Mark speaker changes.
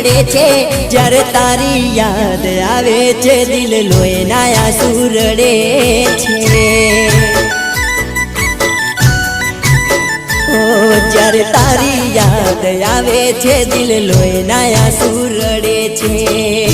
Speaker 1: આવે છે જ્યારે તારી યાદ આવે છે દિલ લોહીના આંસુ રડે છે ઓ જ્યારે તારી યાદ આવે છે દિલ લોહીના આંસુ રડે છે